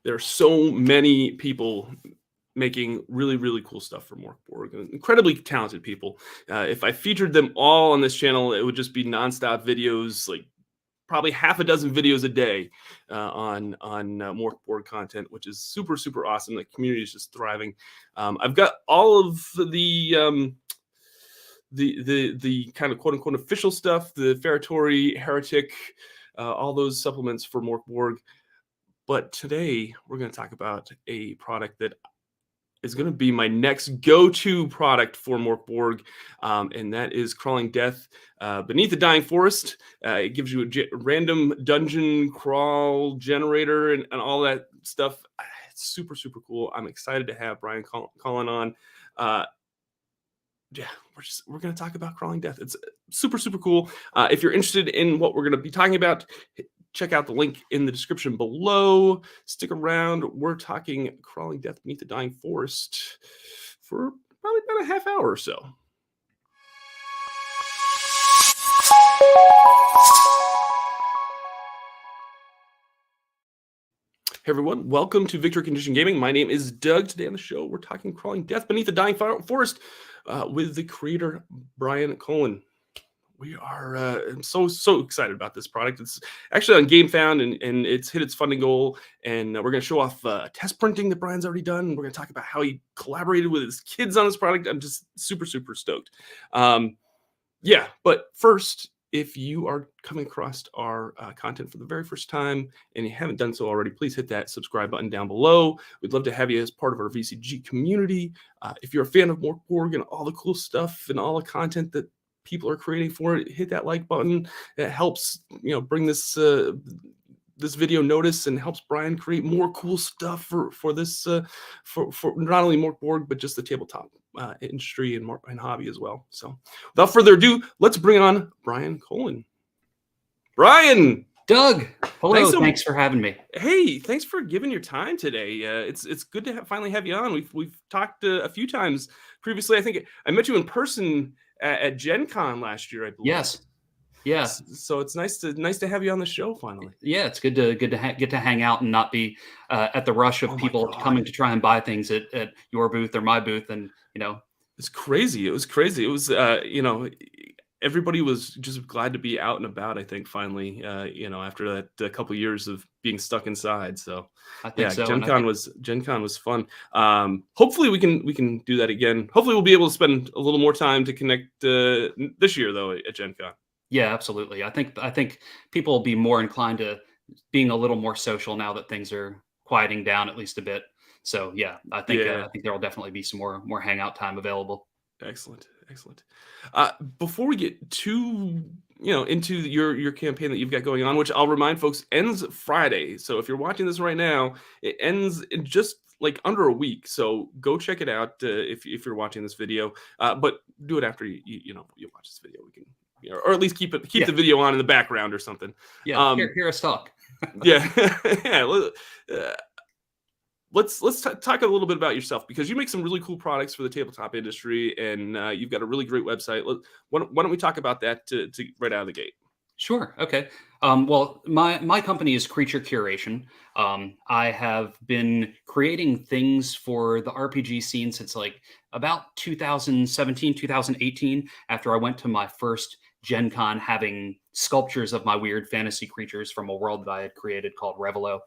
There are so many people making really, really cool stuff for Mörk Borg. Incredibly talented people. If I featured them all on this channel, it would just be nonstop videos, like probably half a dozen videos a day on Mörk Borg content, which is super, super awesome. The community is just thriving. I've got all of the kind of quote unquote official stuff, the Ferritory, Heretic, all those supplements for Mörk Borg. But today we're going to talk about a product that is going to be my next go-to product for Mörk Borg, and that is Crawling Death Beneath the Dying Forest. It gives you a random dungeon crawl generator and all that stuff. It's super, super cool. I'm excited to have Brian Colin on. Yeah, we're going to talk about Crawling Death. It's super, super cool. If you're interested in what we're going to be talking about, check out the link in the description below. Stick around. We're talking Crawling Death Beneath the Dying Forest for probably about a half hour or so. Hey everyone, welcome to Victory Condition Gaming. My name is Doug. Today on the show, we're talking Crawling Death Beneath the Dying Forest with the creator, Brian Colin. We are I'm so excited about this product. It's actually on GameFound and it's hit its funding goal. And we're going to show off test printing that Brian's already done. We're going to talk about how he collaborated with his kids on this product. I'm just super, super stoked. Yeah, but first, if you are coming across our content for the very first time and you haven't done so already, please hit that subscribe button down below. We'd love to have you as part of our VCG community. If you're a fan of Mörk Borg and all the cool stuff and all the content that people are creating for it, hit that like button. It helps, bring this this video notice and helps Brian create more cool stuff for this for not only Mörk Borg but just the tabletop industry and hobby as well. So without further ado, let's bring on Brian Colin. Brian, Doug, hello. Thanks for having me. Hey, thanks for giving your time today. It's good to finally have you on. We've talked a few times previously. I think I met you in person at Gen Con last year, I believe. Yes. Yeah. So it's nice to have you on the show finally. Yeah, it's good to get to hang out and not be at the rush of people coming to try and buy things at your booth or my booth, and it's crazy. It was crazy. It was everybody was just glad to be out and about. I think finally, after that a couple of years of being stuck inside. So I think so. Gen Con was fun. Hopefully we can do that again. Hopefully we'll be able to spend a little more time to connect this year though at Gen Con. Yeah, absolutely. I think people will be more inclined to being a little more social now that things are quieting down at least a bit. So yeah, I think there will definitely be some more hangout time available. Excellent. Before we get too into your campaign that you've got going on, which I'll remind folks ends Friday. So if you're watching this right now, it ends in just like under a week. So go check it out if you're watching this video. But do it after you watch this video. We can. Or at least keep the video on in the background or something. Yeah, hear us talk. Yeah. Let's talk a little bit about yourself, because you make some really cool products for the tabletop industry, and you've got a really great website. Why don't we talk about that to right out of the gate? Sure. Okay. Well, my company is Creature Curation. I have been creating things for the RPG scene since like about 2017, 2018, after I went to my first Gen Con, having sculptures of my weird fantasy creatures from a world that I had created called Revelo.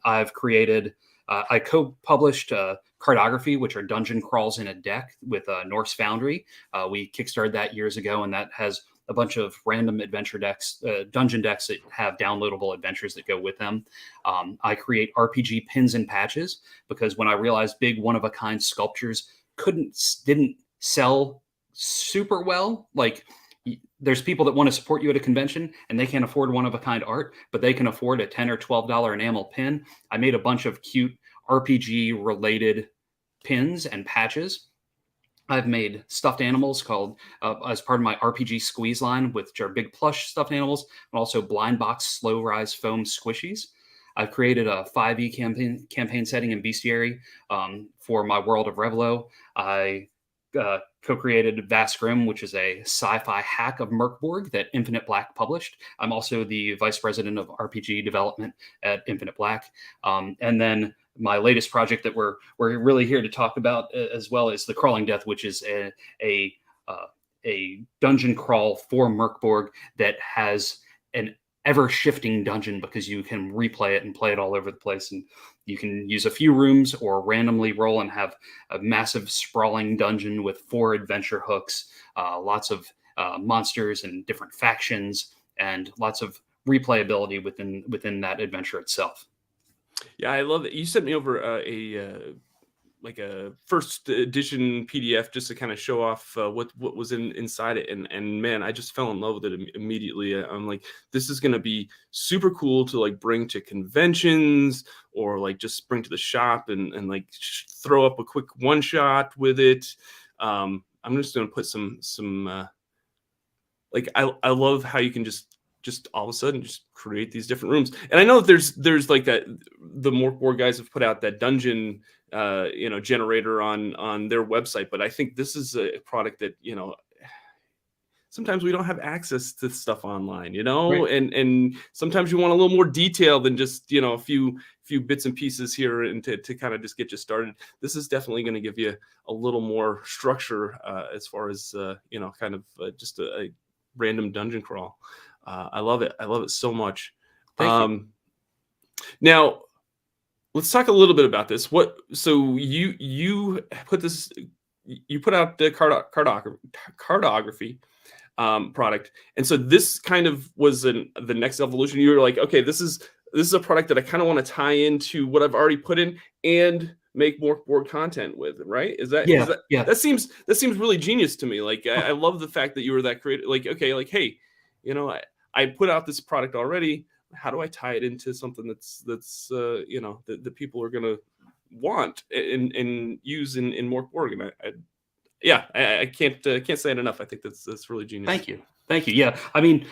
I've created, I co-published Cartography, which are dungeon crawls in a deck with Norse Foundry. We kickstarted that years ago, and that has a bunch of random adventure decks, dungeon decks that have downloadable adventures that go with them. I create RPG pins and patches because when I realized big one-of-a-kind sculptures didn't sell super well, like there's people that want to support you at a convention and they can't afford one-of-a-kind art, but they can afford a $10 or $12 enamel pin. I made a bunch of cute RPG-related pins and patches. I've made stuffed animals called as part of my RPG squeeze line, which are big plush stuffed animals, and also blind box slow rise foam squishies. I've created a 5e campaign setting in Bestiary for my world of Revelo. I co-created Vast Grim, which is a sci-fi hack of Mörk Borg that Infinite Black published. I'm also the vice president of RPG development at Infinite Black. And then my latest project that we're really here to talk about as well is the Crawling Death, which is a dungeon crawl for Mörk Borg that has an ever-shifting dungeon because you can replay it and play it all over the place, and you can use a few rooms or randomly roll and have a massive sprawling dungeon with 4 adventure hooks, lots of monsters and different factions, and lots of replayability within that adventure itself. Yeah, I love it. You sent me over like a first edition PDF just to kind of show off what was inside it, and man, I just fell in love with it immediately. I'm like, this is gonna be super cool to like bring to conventions or like just bring to the shop and like throw up a quick one shot with it. I'm just gonna put some like I love how you can just all of a sudden just create these different rooms. And I know that there's like that the Mörk Borg guys have put out that dungeon generator on their website, but I think this is a product that sometimes we don't have access to stuff online, Right. and sometimes you want a little more detail than just a few bits and pieces here, and to kind of just get you started. This is definitely going to give you a little more structure as far as kind of just a random dungeon crawl. I love it. I love it so much. Thank you. Now let's talk a little bit about this. So you put out the cartography product, and so this kind of was the next evolution. You were like, okay, this is a product that I kind of want to tie into what I've already put in and make more board content with, right? Is that Yeah. that seems really genius to me. Like I love the fact that you were that creative. Like, okay, like, hey, I put out this product already. How do I tie it into something that's that people are gonna want and use in Mörk Borg? And I can't say it enough. I think that's really genius. Thank you. Yeah, I mean,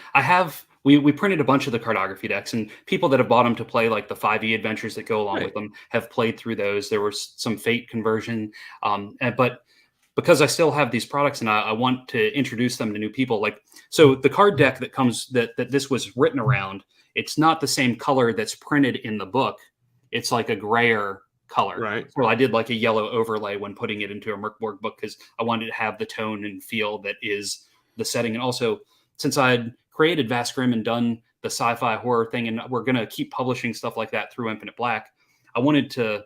we printed a bunch of the cartography decks, and people that have bought them to play like the 5e adventures that go along Right. with them have played through those. There was some Fate conversion, but because I still have these products and I want to introduce them to new people, like, so the card deck that comes that this was written around, it's not the same color that's printed in the book. It's like a grayer color. Right. So I did like a yellow overlay when putting it into a Mörk Borg book because I wanted to have the tone and feel that is the setting. And also, since I had created Vast Grim and done the sci-fi horror thing, and we're going to keep publishing stuff like that through Infinite Black, I wanted to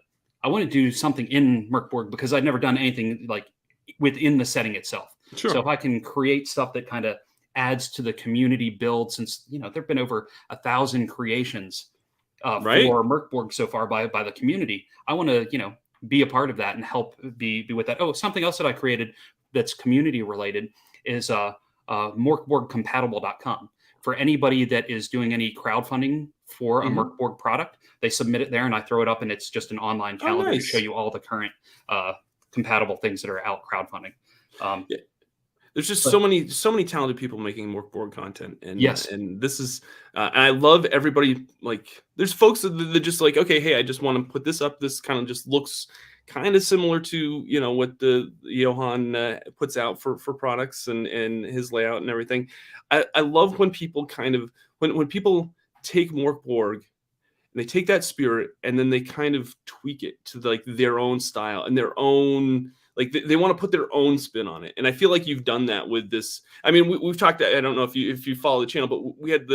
do something in Mörk Borg because I'd never done anything like within the setting itself. Sure. So if I can create stuff that kind of adds to the community build, since there've been over 1,000 creations Right. for Mörk Borg so far by the community, I want to be a part of that and help be with that. Oh, something else that I created that's community related is morkborgcompatible.com. For anybody that is doing any crowdfunding for a Mörk Borg product, they submit it there and I throw it up, and it's just an online calendar to show you all the current compatible things that are out crowdfunding. Yeah. There's just so many talented people making Mörk Borg content, and yes, and this is and I love everybody. Like, there's folks that just like, okay, hey, I just want to put this up. This kind of just looks kind of similar to what the Johan puts out for products and his layout and everything. I love when people kind of when people take Mörk Borg and they take that spirit and then they kind of tweak it to like their own style and their own, like they want to put their own spin on it. And I feel like you've done that with this. I mean, we've talked, I don't know if you follow the channel, but we had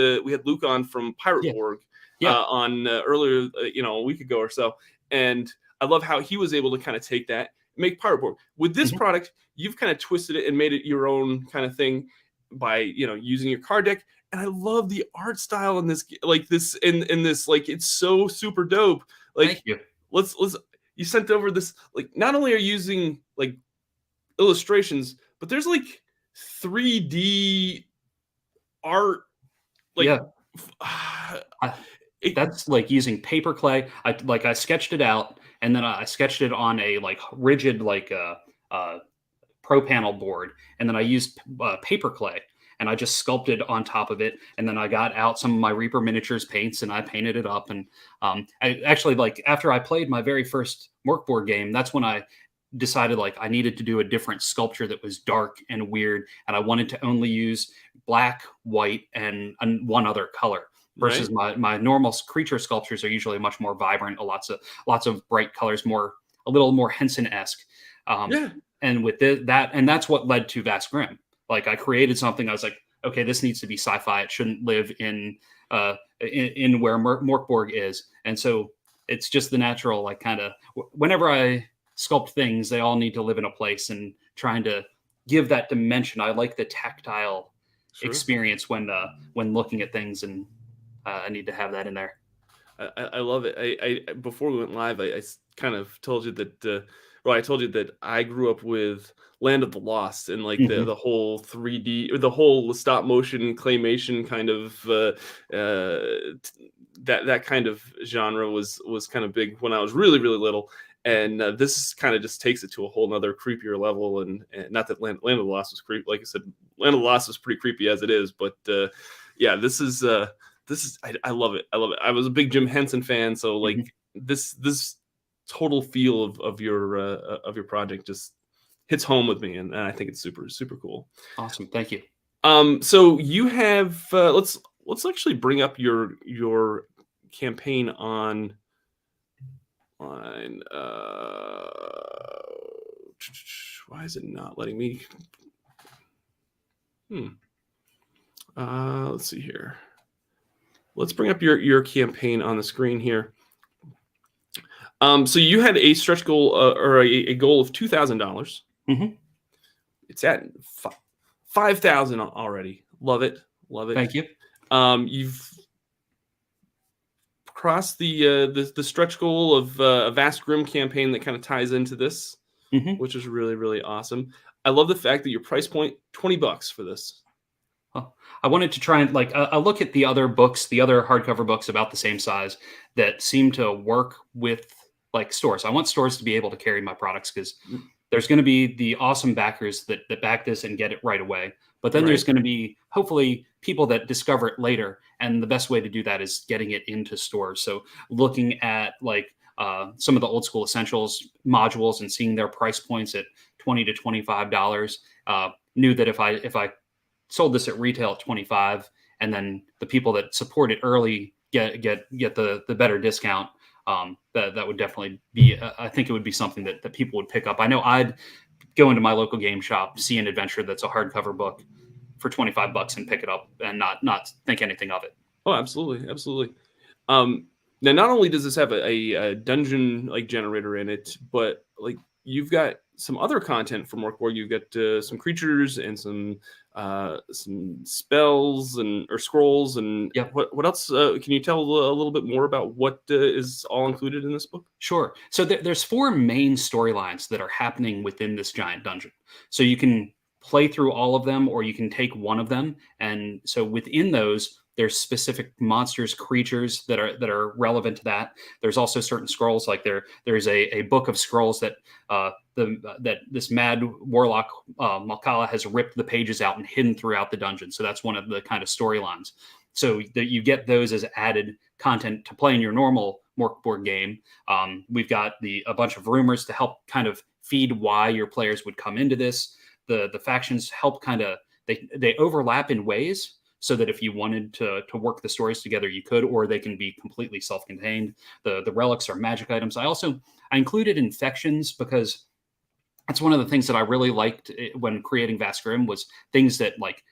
Luke on from Pirate Borg on earlier, a week ago or so. And I love how he was able to kind of take that, make Pirate Borg. With this product, you've kind of twisted it and made it your own kind of thing by, using your card deck. And I love the art style in this, like this, in this, like, it's so super dope. Like, thank you. Let's you sent over this, like, not only are you using like illustrations, but there's like 3D art. Like, that's like using paper clay. I sketched it out, and then I sketched it on a like rigid like pro panel board, and then I used paper clay. And I just sculpted on top of it. And then I got out some of my Reaper Miniatures paints and I painted it up. And I actually, like, after I played my very first Mörk Borg game, that's when I decided like I needed to do a different sculpture that was dark and weird, and I wanted to only use black, white, and one other color. Versus Right. my normal creature sculptures are usually much more vibrant, lots of bright colors, a little more Henson-esque. Um, Yeah. and with that, and that's what led to Vast Grimm. Like I created something, I was like, okay, this needs to be sci-fi. It shouldn't live in where Mörk Borg is, and so it's just the natural, like kind of whenever I sculpt things, they all need to live in a place, and trying to give that dimension. I like the tactile Sure. experience when looking at things, and I need to have that in there. I love it. I before we went live, kind of told you that, well, I told you that I grew up with Land of the Lost and like Hmm. the whole 3D or the whole stop motion claymation kind of that kind of genre was kind of big when I was really little. And this kind of just takes it to a whole nother creepier level. And not that Land of the Lost was creepy, like I said, Land of the Lost was pretty creepy as it is. But yeah, I love it. I love it. I was a big Jim Henson fan, so like Hmm. this total feel of your project just hits home with me, and I think it's super cool. Awesome, thank you. So you have let's actually bring up your campaign on why is it not letting me? Let's see here. Let's bring up your campaign on the screen here. So you had a stretch goal or a goal of $2,000. Hmm. It's at 5,000 already. Love it, love it. Thank you. You've crossed the stretch goal of a Vast Grimm campaign that kind of ties into this, Hmm. which is really awesome. I love the fact that your price point $20 for this. Well, I wanted to try and like I look at the other books, the other hardcover books about the same size that seem to work with like stores. I want stores to be able to carry my products because there's going to be the awesome backers that back this and get it right away. But then there's Right. going to be hopefully people that discover it later. And the best way to do that is getting it into stores. So looking at like some of the old school essentials modules and seeing their price points at $20 to $25, knew that if I sold this at retail at 25, and then the people that support it early get the better discount. That would definitely be. I think it would be something that people would pick up. I know I'd go into my local game shop, see an adventure that's a hardcover book for $25 and pick it up and not think anything of it. Oh, absolutely. Um, Now not only does this have a dungeon like generator in it, but like you've got some other content from Mörk Borg. You've got some creatures and some spells or scrolls and Yep. what else? Can you tell a little bit more about what is all included in this book? Sure. So there's four main storylines that are happening within this giant dungeon. So you can play through all of them, or you can take one of them. And so within those, there's specific monsters, creatures that are relevant to that. There's also certain scrolls, like there's a book of scrolls that that this mad warlock Malkala has ripped the pages out and hidden throughout the dungeon. So that's one of the kind of storylines. So that you get those as added content to play in your normal Mörk Borg game. We've got a bunch of rumors to help kind of feed why your players would come into this. The factions help kind of they overlap in ways so that if you wanted to work the stories together, you could, or they can be completely self-contained. The relics are magic items. I included infections because that's one of the things that I really liked when creating Vast Grimm was things that like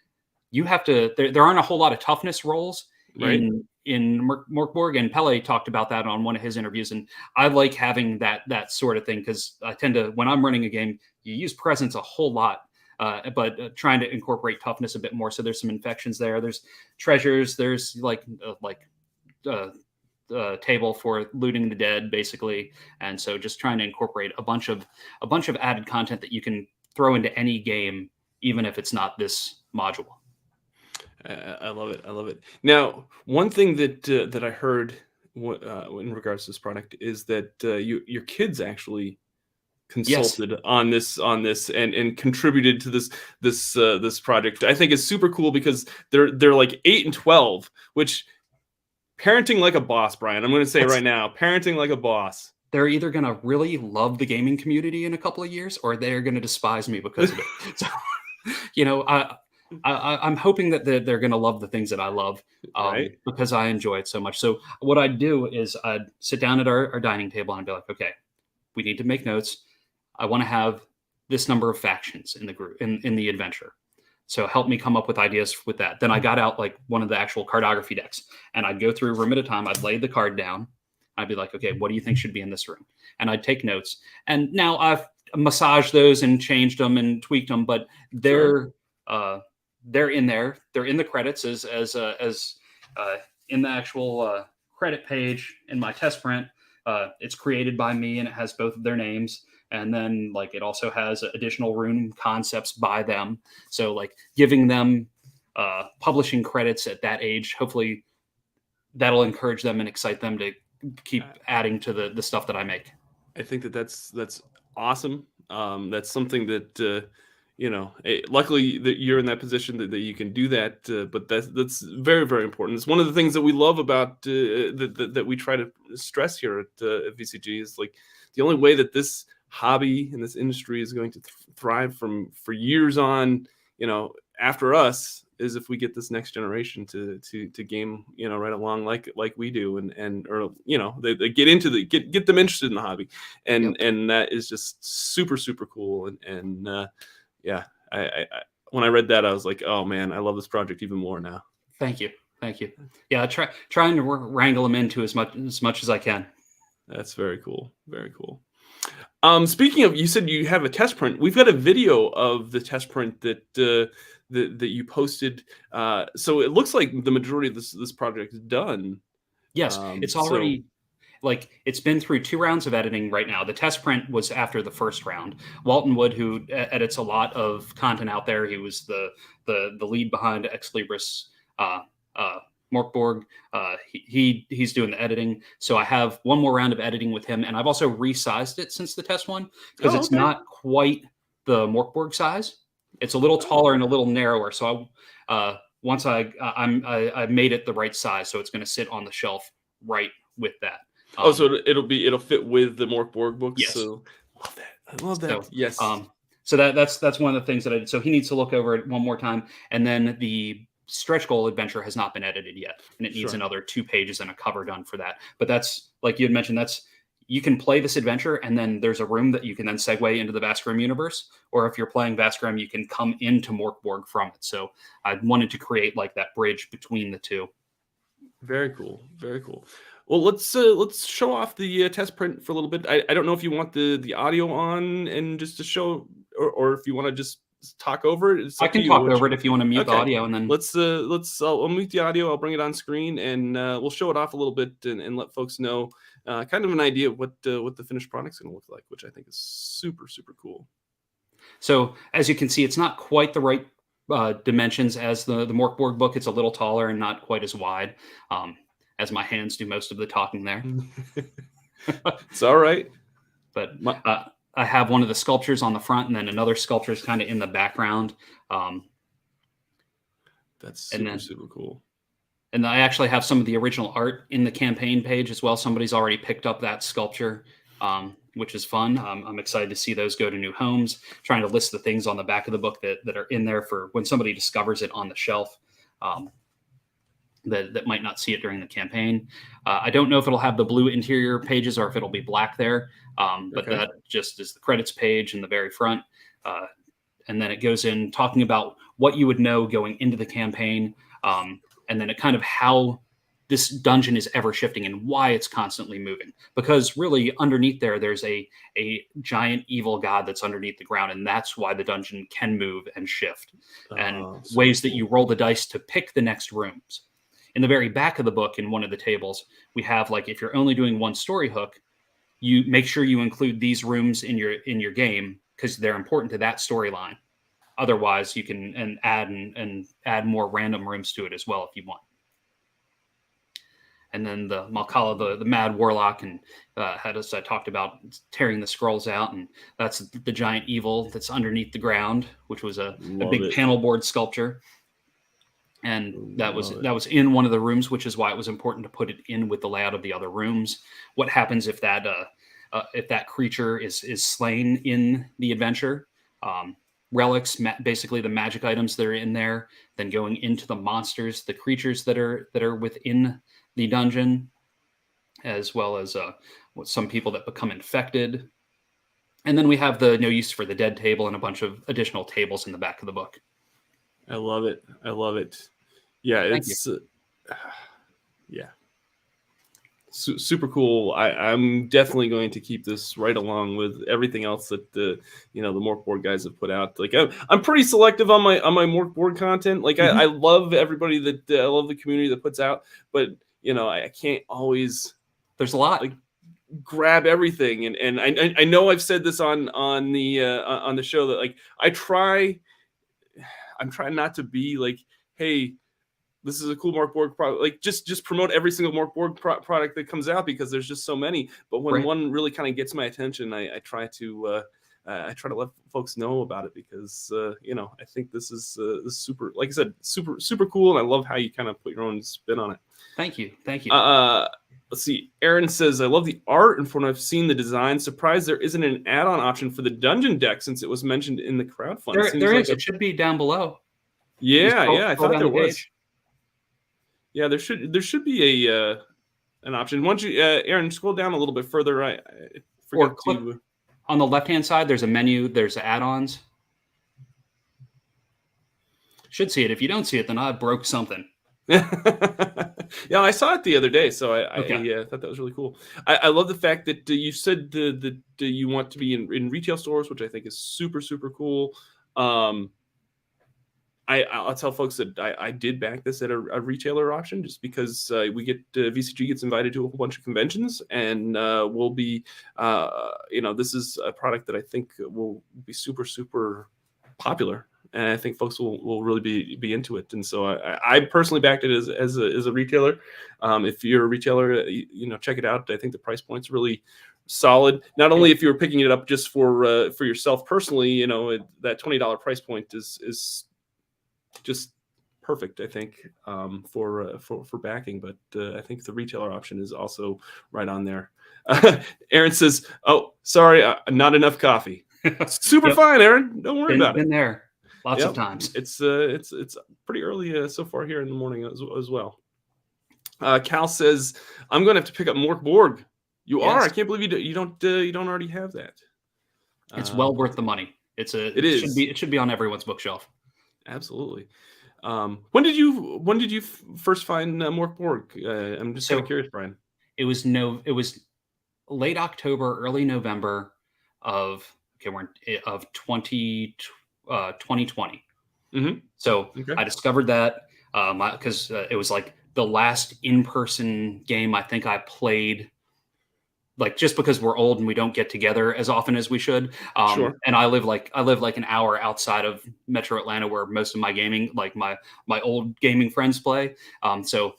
you have to there aren't a whole lot of toughness rolls Right. in Mörk Borg, and Pele talked about that on one of his interviews, and I like having that sort of thing because I tend to, when I'm running a game, you use presence a whole lot, but trying to incorporate toughness a bit more. So there's some infections there. There's treasures. There's table for looting the dead, basically, and so just trying to incorporate a bunch of added content that you can throw into any game, even if it's not this module. I love it. I love it. Now, one thing that I heard in regards to this product is that your kids actually Yes. consulted on this and contributed to this project. I think is super cool because they're like 8 and 12, which parenting like a boss, Brian. I'm going to say right now, parenting like a boss. they're either going to really love the gaming community in a couple of years, or they're going to despise me because of it. So, you know, I'm hoping that they're going to love the things that I love, Right. because I enjoy it so much. So what I'd do is I'd sit down at our dining table and I'd be like, okay, we need to make notes. I want to have this number of factions in the group in the adventure. So help me come up with ideas with that. Then I got out like one of the actual cartography decks, and I'd go through a room at a time. I'd lay the card down. I'd be like, okay, what do you think should be in this room? And I'd take notes. And now I've massaged those and changed them and tweaked them, but Sure. they're in there. They're in the credits in the actual credit page in my test print. It's created by me, and it has both of their names. And then like it also has additional room concepts by them. So like giving them publishing credits at that age, hopefully that'll encourage them and excite them to keep adding to the stuff that I make. I think that's awesome. That's something that luckily that you're in that position that you can do that. But that's very, very important. It's one of the things that we love about that we try to stress here at VCG is like the only way that this hobby and this industry is going to thrive for years on, after us, is if we get this next generation to game, right along like we do, or they get into get them interested in the hobby, and that is just super, super cool. And yeah, I when I read that, I was like, oh man, I love this project even more now. Thank you. Yeah, trying to wrangle them into as much as I can. That's very cool. Very cool. Speaking of, you said you have a test print. We've got a video of the test print that you posted. So it looks like the majority of this project is done. Yes, it's already like it's been through 2 rounds of editing right now. The test print was after the first round. Walton Wood, who edits a lot of content out there, he was the lead behind Ex Libris. Mörk Borg, he's doing the editing. So I have one more round of editing with him, and I've also resized it since the test one because it's not quite the Mörk Borg size. It's a little taller and a little narrower. So once I made it the right size, so it's going to sit on the shelf right with that. So it'll fit with the Mörk Borg books. Yes. So I love that. So, yes. So that's one of the things that I did. So he needs to look over it one more time, and then the stretch goal adventure has not been edited yet, and it needs another 2 pages and a cover done for that. But that's, like you had mentioned, you can play this adventure, and then there's a room that you can then segue into the Vasgrim universe, or if you're playing Vasgrim, you can come into Mörk Borg from it. So I wanted to create like that bridge between the two. Very cool. Very cool. Well, let's show off the test print for a little bit. I don't know if you want the audio on and just to show, or if you want to just talk over it. I can talk over it if you want to mute the audio, and then I'll mute the audio. I'll bring it on screen, and we'll show it off a little bit and let folks know kind of an idea of what the finished product's going to look like, which I think is super, super cool. So as you can see, it's not quite the right dimensions as the Mörk Borg book. It's a little taller and not quite as wide, as my hands do most of the talking there. It's all right. But I have one of the sculptures on the front, and then another sculpture is kind of in the background. That's super, super cool. And I actually have some of the original art in the campaign page as well. Somebody's already picked up that sculpture, which is fun. I'm excited to see those go to new homes, trying to list the things on the back of the book that are in there for when somebody discovers it on the shelf. That might not see it during the campaign. I don't know if it'll have the blue interior pages or if it'll be black there, but that just is the credits page in the very front. And then it goes in talking about what you would know going into the campaign, and then it kind of how this dungeon is ever shifting and why it's constantly moving. Because really underneath there's a giant evil god that's underneath the ground, and that's why the dungeon can move and shift, and ways that you roll the dice to pick the next rooms. In the very back of the book, in one of the tables, we have like if you're only doing one story hook, you make sure you include these rooms in your game because they're important to that storyline. Otherwise, you can add more random rooms to it as well if you want. And then the Malkala, the Mad Warlock, and as I talked about, tearing the scrolls out, and that's the giant evil that's underneath the ground, which was a big panel board sculpture. And that was in one of the rooms, which is why it was important to put it in with the layout of the other rooms. What happens if that if that creature is slain in the adventure. Relics, basically the magic items that are in there, then going into the monsters, the creatures that are within the dungeon, as well as some people that become infected. And then we have the no use for the dead table and a bunch of additional tables in the back of the book. I love it. I love it. Yeah, Thank you. it's yeah, super cool. I'm definitely going to keep this right along with everything else that the Mörk Borg guys have put out. Like I'm pretty selective on my Mörk Borg content. Like I love everybody that I love the community that puts out, but I can't always. There's a lot. Like, grab everything, and I know I've said this on the show that like I'm trying not to be like, hey, this is a cool Mörk Borg product. Like just promote every single Mörk Borg product that comes out, because there's just so many. But when one really kind of gets my attention, I try to let folks know about it, because I think this is super, like I said, super cool, and I love how you kind of put your own spin on it. Thank you. Let's see. Aaron says, I love the art, and from what I've seen the design, surprised there isn't an add-on option for the dungeon deck, since it was mentioned in the crowdfund. There is. It should be down below. Yeah, I thought there was. Yeah, there should be an option. Once you, Aaron, scroll down a little bit further. I forgot to. On the left-hand side, there's a menu. There's add-ons. Should see it. If you don't see it, then I broke something. Yeah, I saw it the other day, so I thought that was really cool. I love the fact that you said that you want to be in retail stores, which I think is super cool. I'll tell folks that I did back this at a retailer option, just because we get VCG gets invited to a whole bunch of conventions, and we'll be this is a product that I think will be super popular. And I think folks will really be into it. And so I personally backed it as a retailer. If you're a retailer, check it out. I think the price point's really solid. Not only if you're picking it up just for yourself personally, that $20 price point is just perfect, I think, for backing. But I think the retailer option is also right on there. Aaron says, "Oh, sorry, not enough coffee." Super fine, Aaron. Don't worry about it. Been there. Lots of times. It's pretty early so far here in the morning as well. Cal says, "I'm going to have to pick up Mörk Borg." You are. I can't believe you don't already have that. It's well worth the money. It should be on everyone's bookshelf. Absolutely. When did you first find Mörk Borg? I'm just kind of curious, Brian. It was late October, early November of 2020. So I discovered that because it was like the last in-person game I think I played, like just because we're old and we don't get together as often as we should. And I live like an hour outside of Metro Atlanta, where most of my gaming, like my old gaming friends play. So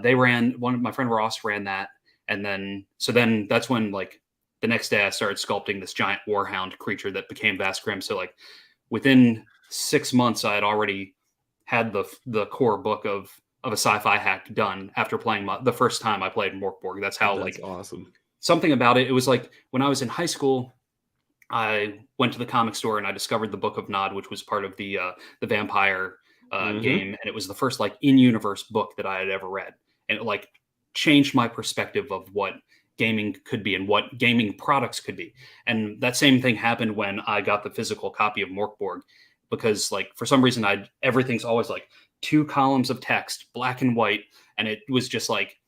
they ran, my friend Ross ran that. And then that's when, like, the next day I started sculpting this giant warhound creature that became Vasgrim. So like within 6 months, I had already had the core book of a sci-fi hack done after playing the first time I played Mörk Borg. That's awesome. Something about it. It was like when I was in high school, I went to the comic store and I discovered the Book of Nod, which was part of the vampire game. And it was the first like in-universe book that I had ever read. And it like changed my perspective of what gaming could be and what gaming products could be. And that same thing happened when I got the physical copy of Mörk Borg, because like for some reason everything's always like 2 columns of text, black and white. And it was just like,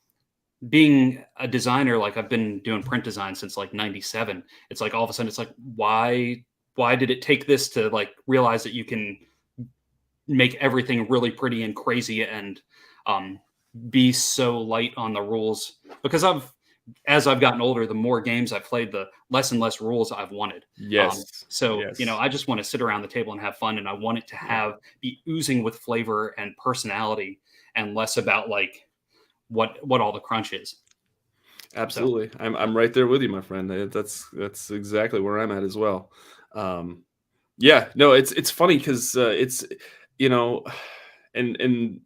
being a designer, like I've been doing print design since like 97. It's like all of a sudden it's like, why did it take this to like realize that you can make everything really pretty and crazy and be so light on the rules? Because as I've gotten older, the more games I've played, the less and less rules I've wanted. Yes. I just want to sit around the table and have fun, and I want it to be oozing with flavor and personality, and less about like what all the crunch is. Absolutely. So. I'm right there with you, my friend. That's exactly where I'm at as well. It's funny because it's and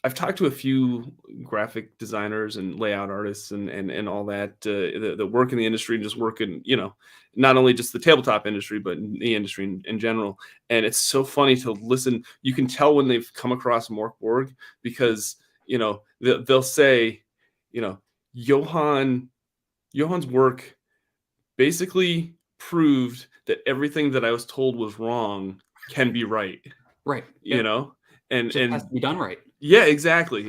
I've talked to a few graphic designers and layout artists and all that that work in the industry and just work in, not only just the tabletop industry but in the industry in general. And it's so funny to listen. You can tell when they've come across Mörk Borg because they'll say, you know, Johan's work basically proved that everything that I was told was wrong can be right. Right. You Yep. know, and Just has to be done right. yeah, exactly,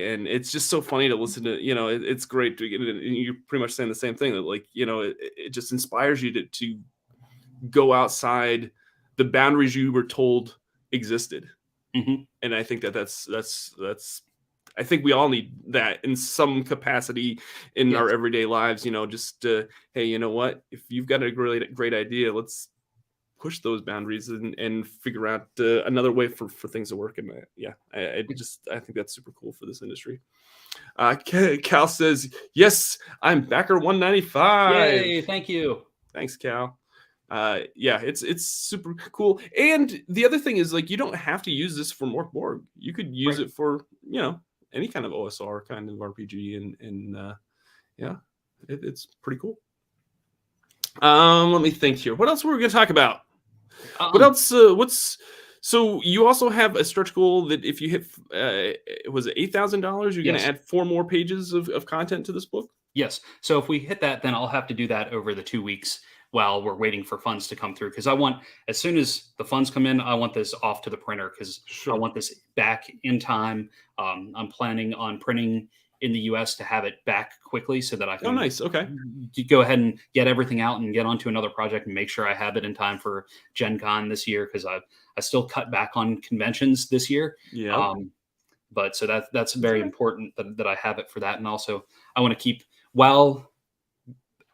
and it's just so funny to listen to. It's great to get it. And you're pretty much saying the same thing that, like, it just inspires you to go outside the boundaries you were told existed. Hmm. And I think that's I think we all need that in some capacity in our Yes. everyday lives. Just hey, you know what? If you've got a great idea, let's push those boundaries and figure out another way for things to work. And yeah, I think that's super cool for this industry. Cal says, yes, I'm backer 195. Yay! Thank you. Thanks, Cal. Yeah, it's super cool. And the other thing is, like, you don't have to use this for Mörk Borg. You could use Right. it for any kind of OSR kind of RPG, and yeah, it's pretty cool. Let me think here. What else were we gonna talk about? What else? So you also have a stretch goal that if you hit, was it $8,000, you're going to Yes. add 4 more pages of content to this book? Yes. So if we hit that, then I'll have to do that over the 2 weeks while we're waiting for funds to come through. Because I want, as soon as the funds come in, I want this off to the printer because I Sure. want this back in time. I'm planning on printing in the US to have it back quickly so that I Oh, can nice. Okay. go ahead and get everything out and get onto another project and make sure I have it in time for Gen Con this year because I still cut back on conventions this year. Yeah. But so that's very Okay. important that I have it for that. And also I want to keep, while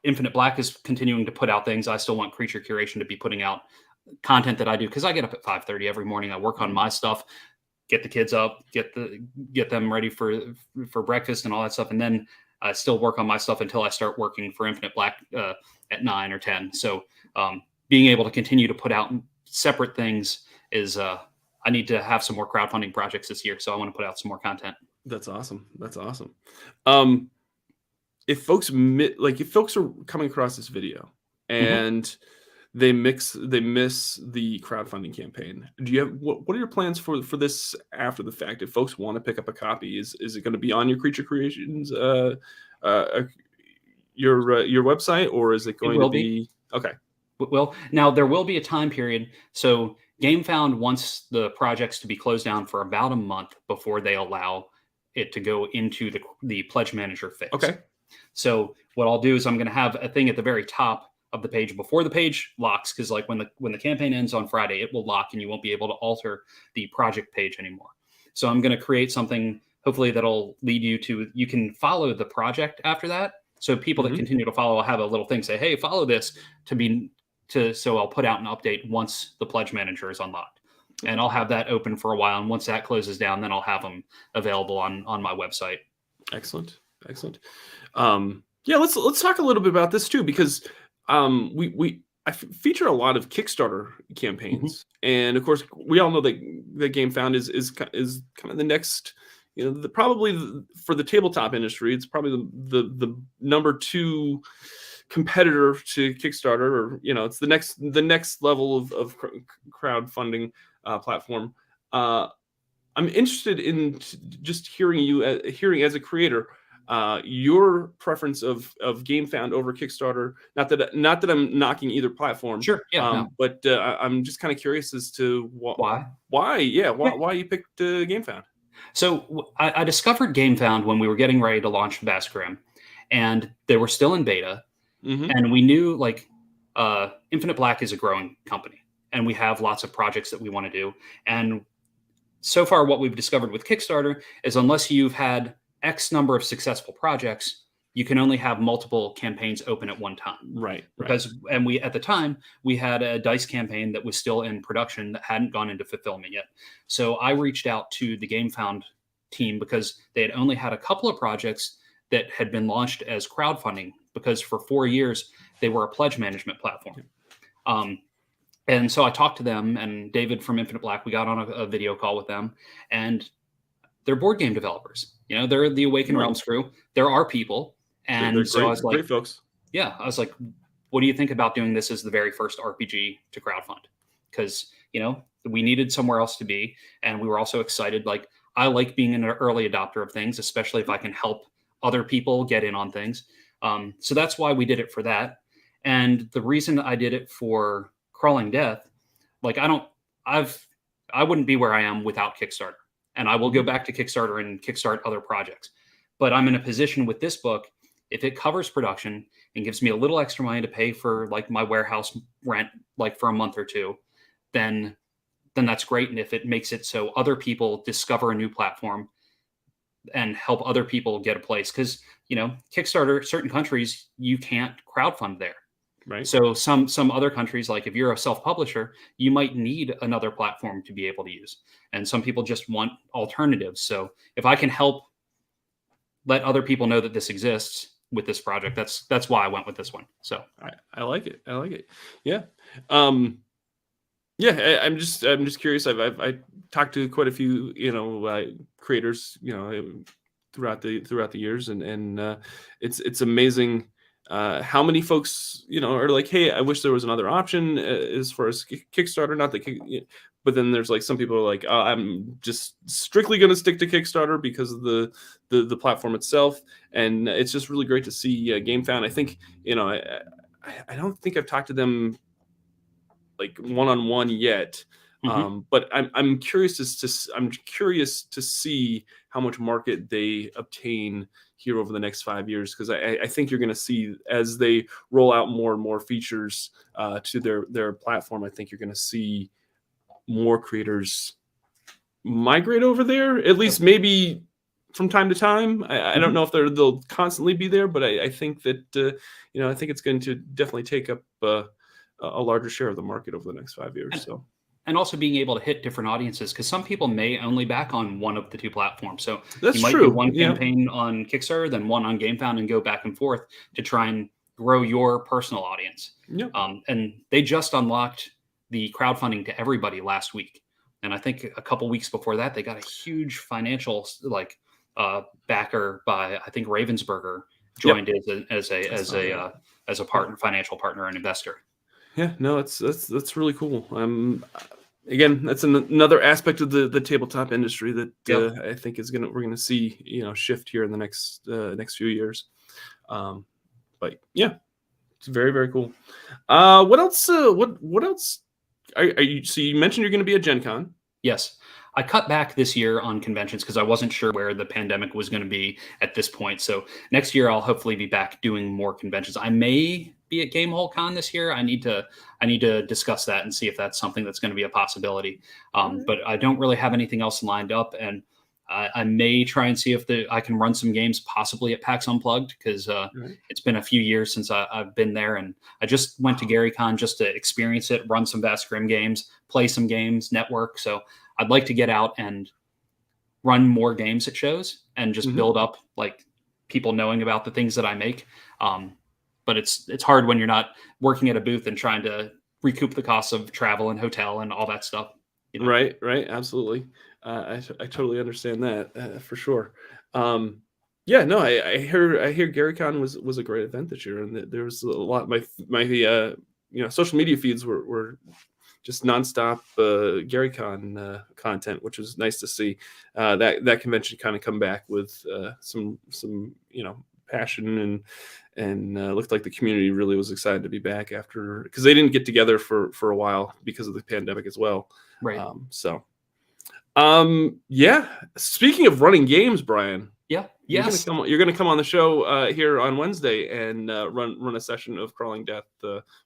Infinite Black is continuing to put out things, I still want Creature Curation to be putting out content that I do because I get up at 5:30 every morning. I work on my stuff, get the kids up, get them ready for breakfast and all that stuff, and then I still work on my stuff until I start working for Infinite Black at 9 or 10. So being able to continue to put out separate things is I need to have some more crowdfunding projects this year, so I want to put out some more content. That's awesome. That's awesome. If folks if folks are coming across this video Mhm. and they miss the crowdfunding campaign, do you have what are your plans for this after the fact? If folks want to pick up a copy, is it going to be on your Creature Creations uh your website, or is it It going to will be. be okay? Well, now there will be a time period. So GameFound wants the projects to be closed down for about a month before they allow it to go into the pledge manager phase. Okay. So what I'll do is I'm going to have a thing at the very top of the page before the page locks, because like when the campaign ends on Friday, it will lock and you won't be able to alter the project page anymore. So I'm going to create something hopefully that'll lead you can follow the project after that. So people that Hmm. continue to follow will have a little thing say, "Hey, follow this so I'll put out an update once the pledge manager is unlocked." And I'll have that open for a while. And once that closes down, then I'll have them available on my website. Excellent. Yeah, let's talk a little bit about this too, because feature a lot of Kickstarter Mhm. campaigns, and of course we all know that GameFound is kind of the next, for the tabletop industry, it's probably the number 2 competitor to Kickstarter, or it's the next level of crowdfunding platform. I'm interested in just hearing as a creator, your preference of GameFound over Kickstarter. Not that I'm knocking either platform, Sure. Yeah. No. but I'm just kind of curious as to Why? why, yeah, Yeah. why you picked GameFound. So I discovered GameFound when we were getting ready to launch Baskrim, and they were still in beta, Hmm. and we knew Infinite Black is a growing company, and we have lots of projects that we want to do. And so far, what we've discovered with Kickstarter is unless you've had X number of successful projects, you can only have multiple campaigns open at one time. Right. And we at the time we had a dice campaign that was still in production that hadn't gone into fulfillment yet. So I reached out to the GameFound team because they had only had a couple of projects that had been launched as crowdfunding, because for 4 years they were a pledge management platform. And so I talked to them, and David from Infinite Black, we got on a video call with them, and they're board game developers. They're the Awaken Right. Realms crew. There are people, and They're so I great, was like, great folks. yeah, I was like, what do you think about doing this as the very first RPG to crowdfund? Because we needed somewhere else to be, and we were also excited. Like, I like being an early adopter of things, especially if I can help other people get in on things. So that's why we did it for that. And the reason I did it for Crawling Death, like I wouldn't be where I am without Kickstarter, and I will go back to Kickstarter and kickstart other projects. But I'm in a position with this book, if it covers production and gives me a little extra money to pay for like my warehouse rent, like for a month or two, then that's great. And if it makes it so other people discover a new platform and help other people get a place, because Kickstarter, certain countries you can't crowdfund there. Right. So some other countries, like if you're a self-publisher, you might need another platform to be able to use, and some people just want alternatives. So if I can help let other people know that this exists with this project, that's why I went with this one. So I like it. I like it. Yeah. Yeah, I'm just curious. I talked to quite a few creators throughout the years, and it's amazing how many folks are like, hey, I wish there was another option as far as Kickstarter. Not that, but then there's like some people are like, I'm just strictly going to stick to Kickstarter because of the platform itself, and it's just really great to see GameFound. I think I don't think I've talked to them like one-on-one yet, but I'm curious to see how much market they obtain here over the next 5 years, because I think you're going to see, as they roll out more and more features to their platform, I think you're going to see more creators migrate over there, at least maybe from time to time. I don't know if they'll constantly be there, but I think that I think it's going to definitely take up a larger share of the market over the next 5 years. And also being able to hit different audiences, because some people may only back on one of the two platforms. So that's you might true. do one campaign on Kickstarter, then one on GameFound, and go back and forth to try and grow your personal audience. Yep. And they just unlocked the crowdfunding to everybody last week, and I think a couple weeks before that, they got a huge financial backer by, I think, Ravensburger joined as a partner, financial partner, and investor. Yeah, no, that's really cool. Again, that's another aspect of the tabletop industry that I think we're gonna see shift here in the next few years. But yeah, it's very, very cool. What else? What else? Are you? So you mentioned you're going to be at Gen Con. Yes. I cut back this year on conventions because I wasn't sure where the pandemic was going to be at this point. So next year I'll hopefully be back doing more conventions. I may be at Gamehole Con this year. I need to discuss that and see if that's something that's going to be a possibility. But I don't really have anything else lined up, and I may try and see if I can run some games possibly at PAX Unplugged, because it's been a few years since I've been there, and I just went to GaryCon just to experience it, run some Vast Grim games, play some games, network. So I'd like to get out and run more games at shows and just build up like people knowing about the things that I make. But it's hard when you're not working at a booth and trying to recoup the costs of travel and hotel and all that stuff. Right, absolutely. I totally understand that for sure. Yeah, no, I hear GaryCon was a great event this year, and there was a lot. My social media feeds were just nonstop GaryCon content, which was nice to see. That convention kind of come back with some passion, and looked like the community really was excited to be back after, because they didn't get together for a while because of the pandemic as well. Right. Yeah. Speaking of running games, Brian. Yeah. Yes. You're gonna come on the show here on Wednesday and run a session of Crawling Death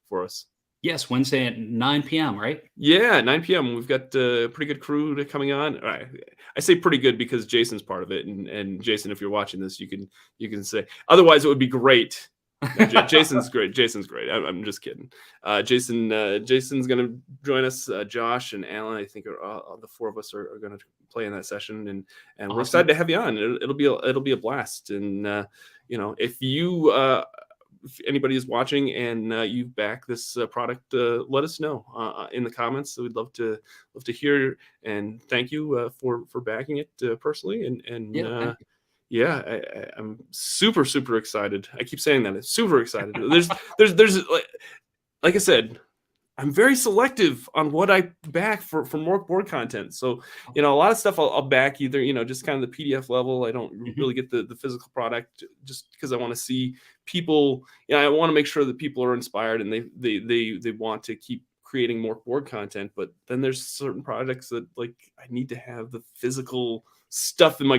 for us. Yes, Wednesday at 9 p.m. Right? Yeah, 9 p.m. We've got a pretty good crew coming on. I say pretty good because Jason's part of it, and Jason, if you're watching this, you can say. Otherwise, it would be great. No, Jason's great. Jason's great. I'm just kidding. Jason's going to join us. Josh and Alan, I think, are the four of us are going to play in that session, and awesome. We're excited to have you on. It'll be a blast. And if you if anybody is watching and you back this product, let us know in the comments. So we'd love to hear, and thank you for backing it personally. Yeah, thank you. Yeah, I'm super super excited. I keep saying that. It's super excited. There's like I said, I'm very selective on what I back for Mörk Borg content. So, a lot of stuff I'll back either, just kind of the PDF level. I don't Mhm. really get the physical product just because I want to see people, I want to make sure that people are inspired and they want to keep creating Mörk Borg content. But then there's certain products that like I need to have the physical stuff in my,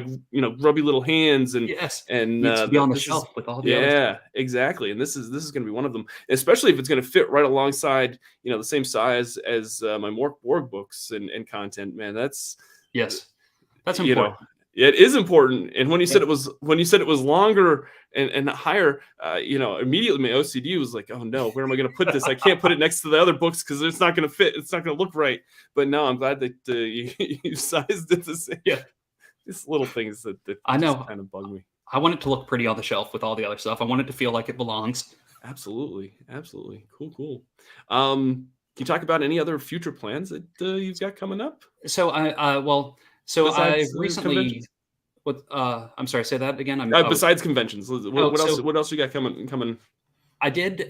grubby little hands Yes, and needs to be on the this is shelf with all the other stuff. yeah, exactly. And this is going to be one of them, especially if it's going to fit right alongside the same size as my Mörk Borg books and content. Man, that's Yes, that's you know important. it is important. And when you Yeah. said it was longer and higher, immediately my OCD was like, oh no, where am I going to put this? I can't put it next to the other books because it's not going to fit. It's not going to look right. But no, I'm glad that you sized it the same. Yeah, These little things that I just know. kind of bug me. I want it to look pretty on the shelf with all the other stuff. I want it to feel like it belongs. Absolutely, absolutely, cool. Can you talk about any other future plans that you've got coming up So I besides recently conventions? what I'm sorry, say that again. Besides conventions, what else? So What else you got coming? I did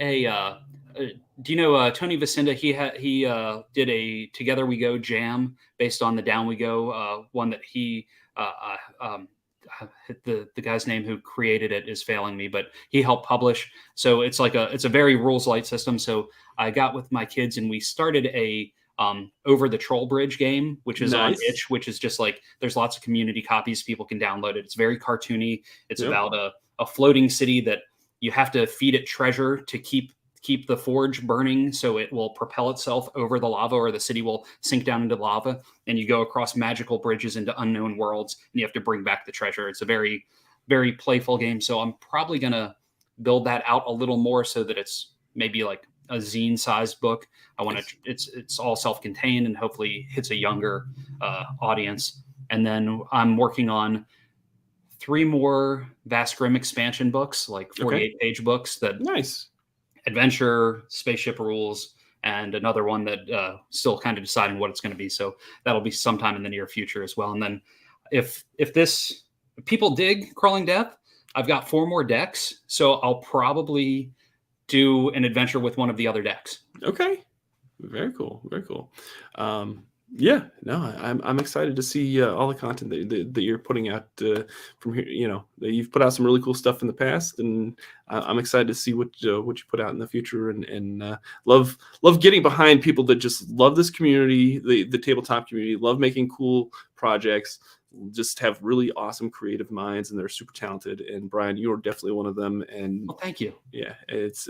do you know Tony Vicinda? He did a Together We Go jam based on the Down We Go one that he the guy's name who created it is failing me, but he helped publish. So it's a very rules light system. So I got with my kids and we started a Over the Troll Bridge game, which is on Nice. itch, which is just like there's lots of community copies, people can download it. It's very cartoony. It's Yep. about a floating city that you have to feed it treasure to keep the forge burning so it will propel itself over the lava, or the city will sink down into lava, and you go across magical bridges into unknown worlds and you have to bring back the treasure. It's a very very playful game, so I'm probably going to build that out a little more so that it's maybe like a zine sized book. I want to it's all self-contained and hopefully hits a younger audience. And then I'm working on 3 more Vast Grim expansion books, like Okay. 48-page books that Nice. adventure, spaceship rules, and another one that still kind of deciding what it's going to be. So that'll be sometime in the near future as well. And then if people dig Crawling Death, I've got 4 more decks, so I'll probably do an adventure with one of the other decks. Okay. Very cool. Very cool. Yeah, no, I'm excited to see all the content that you're putting out from here. That you've put out some really cool stuff in the past, and I'm excited to see what you put out in the future. And love getting behind people that just love this community, the tabletop community, love making cool projects, just have really awesome creative minds, and they're super talented. And Brian, you are definitely one of them. And Well, thank you. yeah, it's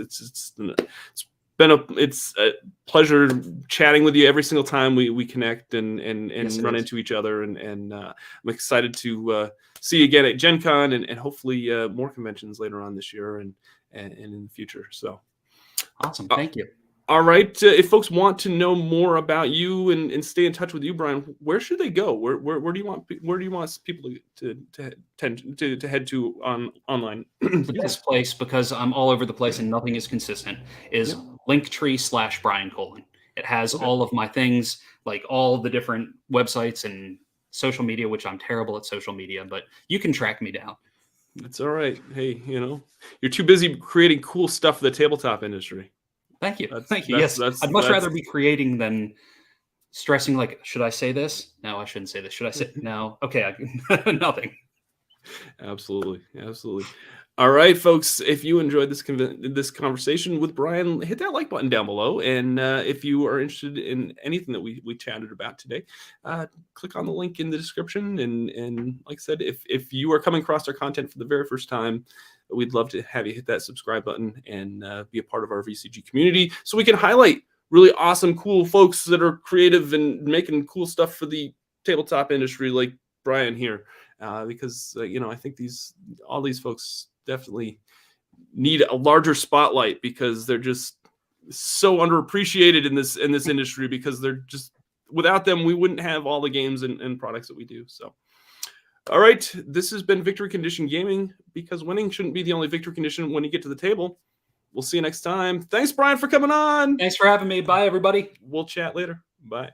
a pleasure chatting with you every single time we connect and Yes, it run is. into each other, and I'm excited to see you again at Gen Con and hopefully more conventions later on this year and in the future. So Awesome. uh, Thank you. all right, if folks want to know more about you and stay in touch with you, Brian, where should they go? Where do you want people to head to online? The Excuse me. best place, because I'm all over the place and nothing is consistent, is Yep. Linktree/Brian Colin. It has Okay. all of my things, like all the different websites and social media, which I'm terrible at social media, but you can track me down. It's all right. Hey, you're too busy creating cool stuff for the tabletop industry. Thank you. That's Thank you. that's Yes. that's I'd much that's rather be creating than stressing like, should I say this? No, I shouldn't say this. Should I say no? Okay, nothing. Absolutely. All right, folks. If you enjoyed this conversation with Brian, hit that like button down below. And if you are interested in anything that we chatted about today, click on the link in the description. And like I said, if you are coming across our content for the very first time, we'd love to have you hit that subscribe button and be a part of our VCG community, so we can highlight really awesome, cool folks that are creative and making cool stuff for the tabletop industry, like Brian here. Because I think all these folks definitely need a larger spotlight, because they're just so underappreciated in this industry, because they're just, without them we wouldn't have all the games and products that we do. So all right, this has been Victory Condition Gaming, because winning shouldn't be the only victory condition when you get to the table. We'll see you next time. Thanks, Brian, for coming on. Thanks for having me. Bye, everybody. We'll chat later. Bye.